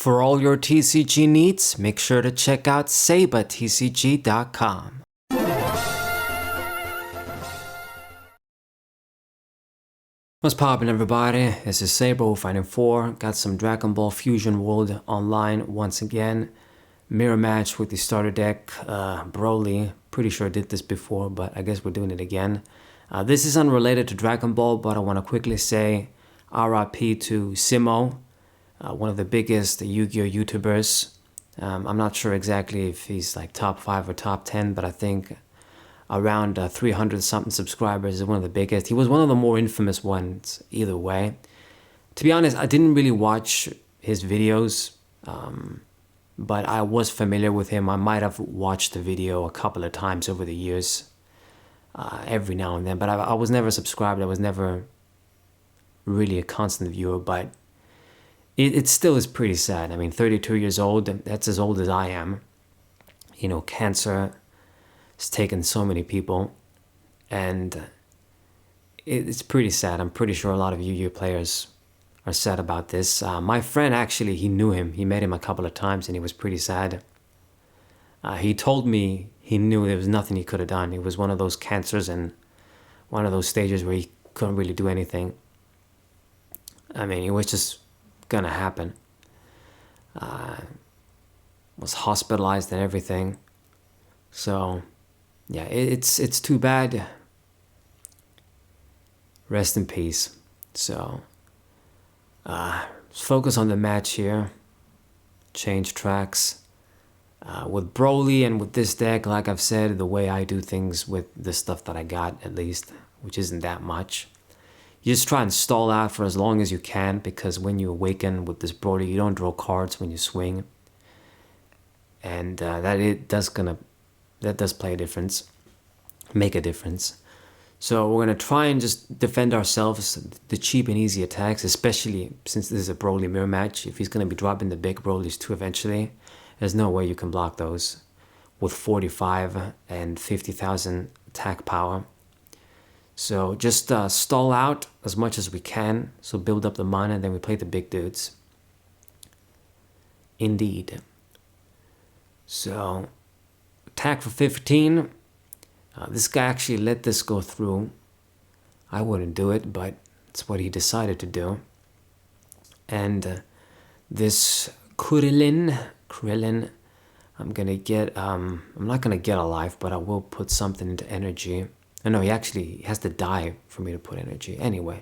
For all your TCG needs, make sure to check out sabatcg.com. What's poppin', everybody? This is Saber Fighting 4. Got some Dragonball Fusion World online once again. Mirror match with the starter deck. Broly, pretty sure I did this before, but I guess we're doing it again. This is unrelated to Dragon Ball, but I want to quickly say RIP to Simo, one of the biggest Yu-Gi-Oh YouTubers. I'm not sure exactly if he's like top 5 or top 10, but I think around 300 something subscribers is one of the biggest. He was one of the more infamous ones either way. To be honest, I didn't really watch his videos, but I was familiar with him. I might have watched the video a couple of times over the years, every now and then, but I was never subscribed. I was never really a constant viewer, but it still is pretty sad. I mean, 32 years old, that's as old as I am. You know, cancer has taken so many people, and it's pretty sad. I'm pretty sure a lot of Yu-Gi-Oh players are sad about this. My friend, actually, he knew him. He met him a couple of times, and he was pretty sad. He told me he knew there was nothing he could have done. It was one of those cancers and one of those stages where he couldn't really do anything. I mean, it was just gonna happen. Was hospitalized and everything. So yeah, it's too bad. Rest in peace. So let's focus on the match here. Change tracks. With Broly and with this deck, like I've said, the way I do things with the stuff that I got, at least, which isn't that much, you just try and stall out for as long as you can, because when you awaken with this Broly, you don't draw cards when you swing, and that does play a difference, make a difference. So we're gonna try and just defend ourselves, the cheap and easy attacks, especially since this is a Broly mirror match. If he's gonna be dropping the big Brolys too eventually, there's no way you can block those with 45 and 50,000 attack power. So just stall out as much as we can, so build up the mana, and then we play the big dudes. Indeed. So attack for 15. This guy actually let this go through. I wouldn't do it, but it's what he decided to do. And this Krillin, I'm not gonna get a life, but I will put something into energy. No, he actually has to die for me to put energy. Anyway,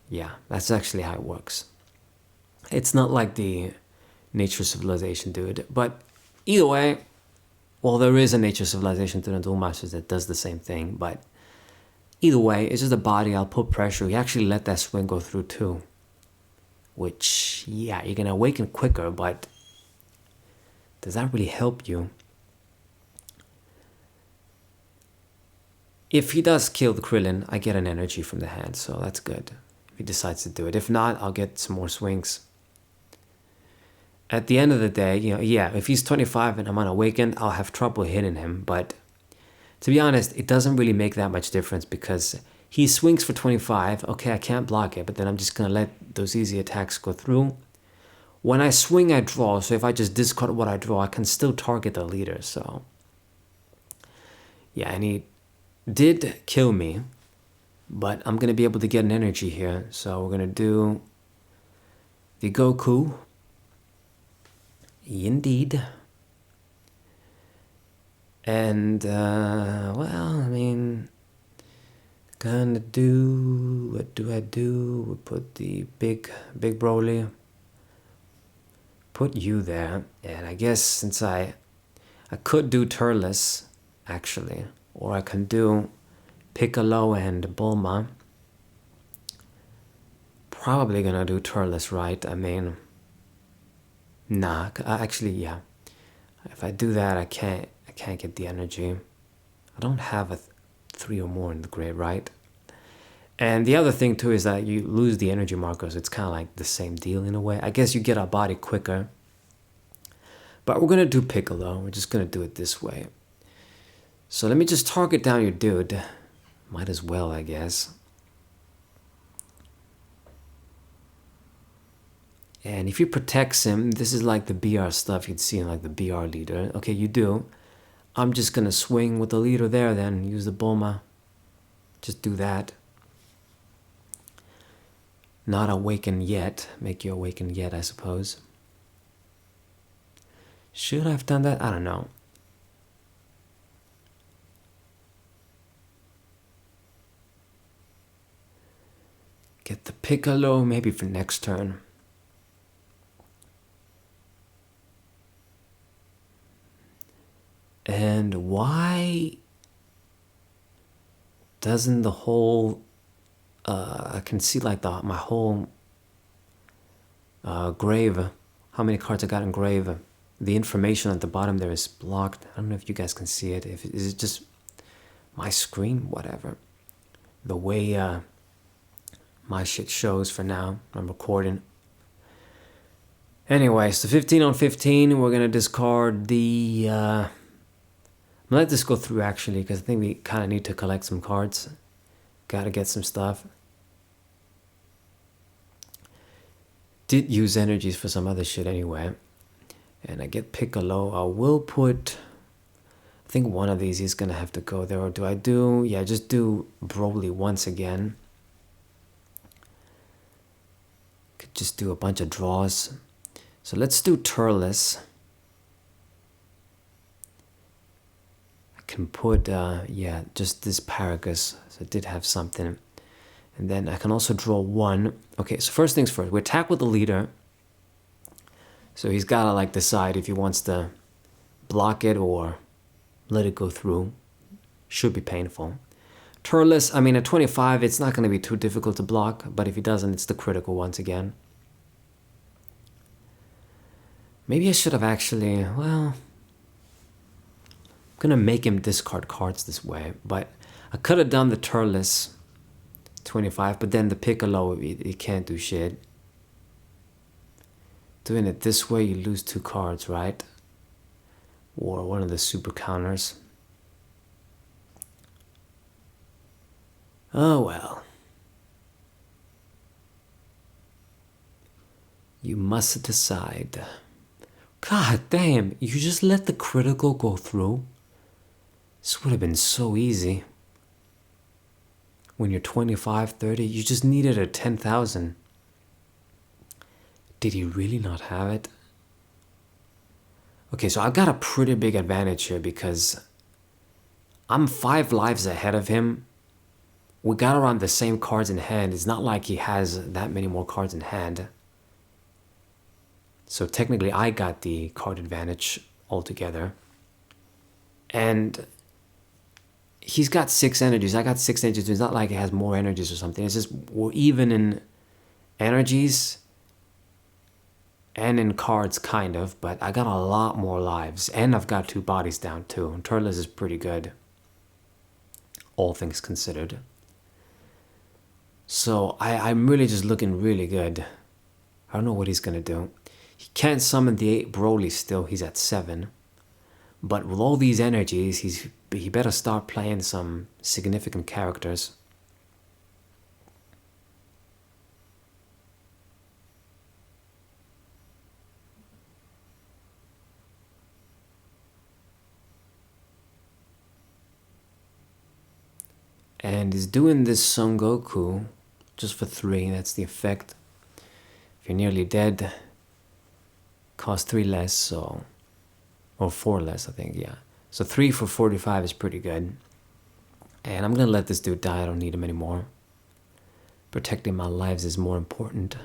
yeah, that's actually how it works. It's not like the Nature Civilization dude, but either way, well, there is a Nature Civilization to the Duel Masters that does the same thing, but either way, it's just a body. I'll put pressure. He actually let that swing go through too, which, yeah, you're gonna awaken quicker, but does that really help you? If he does kill the Krillin, I get an energy from the hand, so that's good. If he decides to do it. If not, I'll get some more swings. At the end of the day, you know, yeah, if he's 25 and I'm unawakened, I'll have trouble hitting him. But to be honest, it doesn't really make that much difference, because he swings for 25. Okay, I can't block it, but then I'm just going to let those easy attacks go through. When I swing, I draw. So if I just discard what I draw, I can still target the leader. So yeah, and he did kill me, but I'm going to be able to get an energy here. So we're going to do the Goku. Indeed. And, well, I mean, gonna do, what do I do? We put the big Broly. Put you there. And I guess since I could do Turles, actually, or I can do Piccolo and Bulma. Probably gonna do Turles, right? I mean, nah, actually, yeah. If I do that, I can't get the energy. I don't have a 3 or more in the grid, right? And the other thing too is that you lose the energy markers. It's kind of like the same deal in a way. I guess you get our body quicker. But we're gonna do Piccolo. We're just gonna do it this way. So let me just target down your dude. Might as well, I guess. And if he protects him, this is like the BR stuff you'd see in like the BR leader. Okay, you do. I'm just gonna swing with the leader there then. Use the Bulma. Just do that. Not awaken yet. Make you awaken yet, I suppose. Should I have done that? I don't know. Get the Piccolo, maybe for next turn. And why doesn't the whole... I can see like my whole grave, how many cards I got in grave. The information at the bottom there is blocked. I don't know if you guys can see it. Is it just my screen? Whatever. The way my shit shows for now. I'm recording. Anyway, so 15 on 15. We're going to discard the... I'm going to let this go through actually, because I think we kind of need to collect some cards. Gotta get some stuff. Did use energies for some other shit anyway. And I get Piccolo. I will put... I think one of these is going to have to go there. Or do I do... Yeah, just do Broly once again. Could just do a bunch of draws. So let's do Turles. I can put... yeah, just this Paragus. So it did have something. And then I can also draw one. Okay, so first things first. We attack with the leader. So he's got to like decide if he wants to block it or let it go through. Should be painful. Turles, I mean at 25 it's not going to be too difficult to block, but if he doesn't it's the critical once again. Maybe I should have actually, well, I'm going to make him discard cards this way, but I could have done the Turles 25, but then the Piccolo, he can't do shit. Doing it this way, you lose 2 cards, right? Or one of the super counters. Oh well. You must decide. God damn, you just let the critical go through? This would have been so easy. When you're 25, 30, you just needed a 10,000. Did he really not have it? Okay, so I've got a pretty big advantage here because I'm 5 lives ahead of him. We got around the same cards in hand. It's not like he has that many more cards in hand. So technically I got the card advantage altogether. And he's got 6 energies. I got 6 energies. It's not like he has more energies or something. It's just we're even in energies and in cards, kind of, but I got a lot more lives, and I've got 2 bodies down too. And Turles is pretty good, all things considered. So I'm really just looking really good. I don't know what he's gonna do. He can't summon the 8 Broly still. He's at 7, but with all these energies, he better start playing some significant characters. And he's doing this Son Goku just for 3. That's the effect. If you're nearly dead, cost 3 less, so... Or 4 less, I think, yeah. So 3 for 45 is pretty good. And I'm gonna let this dude die. I don't need him anymore. Protecting my lives is more important.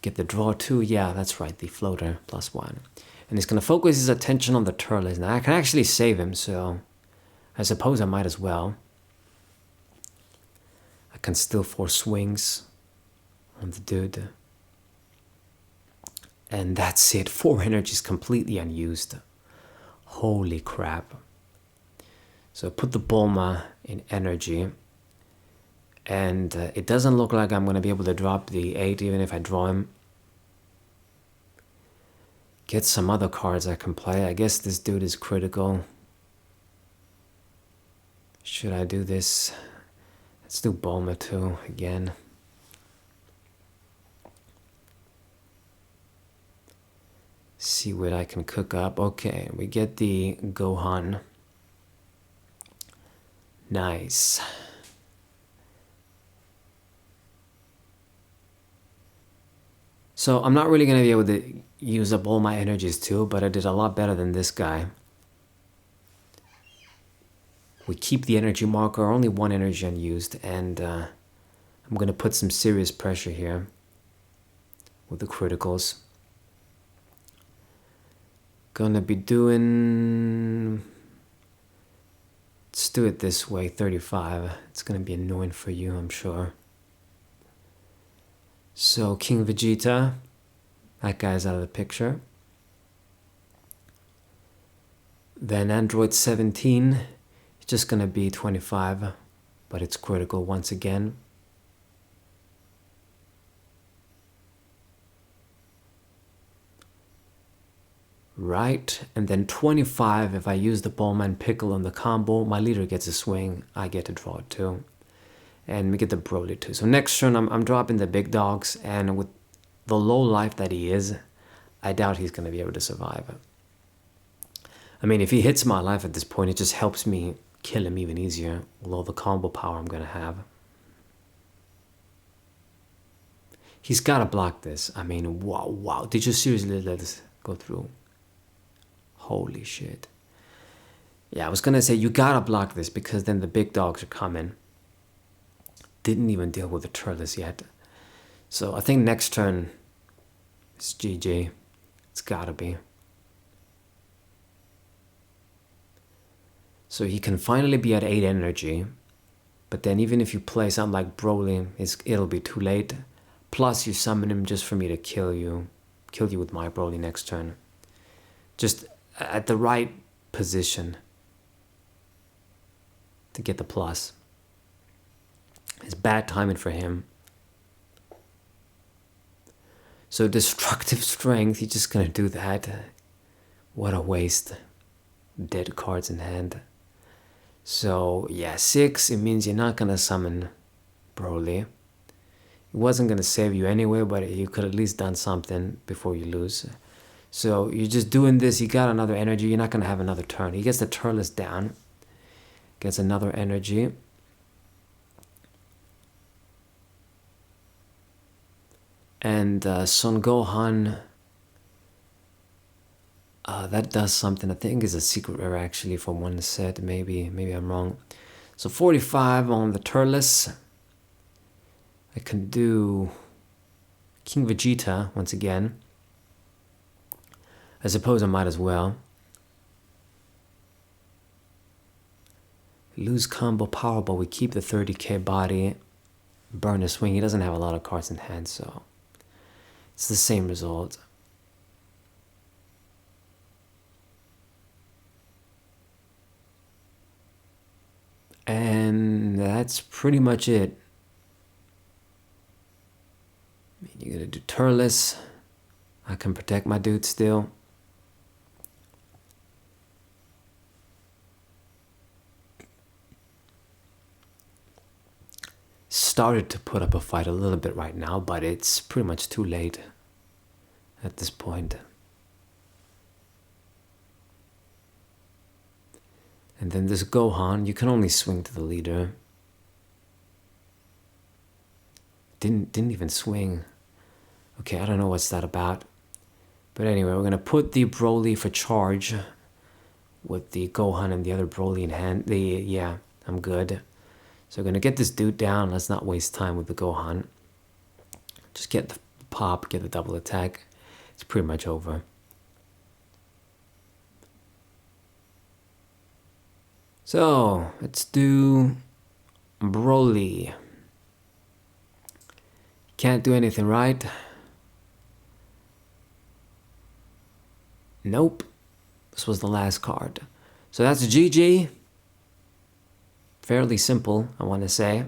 Get the draw too. Yeah, that's right. The floater +1. And he's gonna focus his attention on the Turles. Now I can actually save him, so... I suppose I might as well. I can still force swings on the dude. And that's it. 4 energies completely unused. Holy crap. So put the Bulma in energy. And it doesn't look like I'm going to be able to drop the 8 even if I draw him. Get some other cards I can play. I guess this dude is critical. Should I do this? Let's do Bulma too, again. See what I can cook up. Okay, we get the Gohan. Nice. So I'm not really going to be able to use up all my energies too, but I did a lot better than this guy. We keep the energy marker, only one energy unused, and I'm going to put some serious pressure here with the criticals. Gonna be doing... Let's do it this way, 35. It's gonna be annoying for you, I'm sure. So King Vegeta, that guy's out of the picture. Then Android 17, it's just gonna be 25, but it's critical once again. Right, and then 25, if I use the Ballman Pickle on the combo, my leader gets a swing, I get to draw it too. And we get the Broly too. So next turn, I'm dropping the big dogs, and with the low life that he is, I doubt he's going to be able to survive. I mean, if he hits my life at this point, it just helps me kill him even easier, with all the combo power I'm going to have. He's got to block this. I mean, wow. Did you seriously let this go through? Holy shit. Yeah, I was gonna say you gotta block this because then the big dogs are coming. Didn't even deal with the Turles yet. So I think next turn is GG. It's gotta be. So he can finally be at 8 energy. But then even if you play something like Broly, it'll be too late. Plus you summon him just for me to kill you. Kill you with my Broly next turn. Just at the right position to get the plus. It's bad timing for him. So destructive strength, he's just gonna do that. What a waste. Dead cards in hand. So yeah, 6, it means you're not gonna summon Broly. It wasn't gonna save you anyway, but you could at least done something before you lose. So you're just doing this, you got another energy, you're not going to have another turn. He gets the Turles down, gets another energy. And Son Gohan, that does something. I think is a secret rare actually for one set, maybe I'm wrong. So 45 on the Turles. I can do King Vegeta once again. I suppose I might as well. Lose combo power, but we keep the 30k body. Burn a swing. He doesn't have a lot of cards in hand, so it's the same result. And that's pretty much it. You're gonna do Turles. I can protect my dude still. Started to put up a fight a little bit right now, but it's pretty much too late at this point. And then this Gohan, you can only swing to the leader. Didn't even swing. Okay, I don't know what's that about. But anyway, we're gonna put the Broly for charge with the Gohan and the other Broly in hand. Yeah, I'm good. So we're going to get this dude down. Let's not waste time with the Gohan. Just get the pop, get the double attack. It's pretty much over. So, let's do Broly. Can't do anything right. Nope. This was the last card. So that's GG. Fairly simple, I want to say.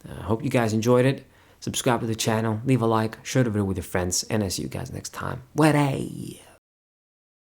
I hope you guys enjoyed it. Subscribe to the channel, leave a like, share the video with your friends, and I'll see you guys next time. What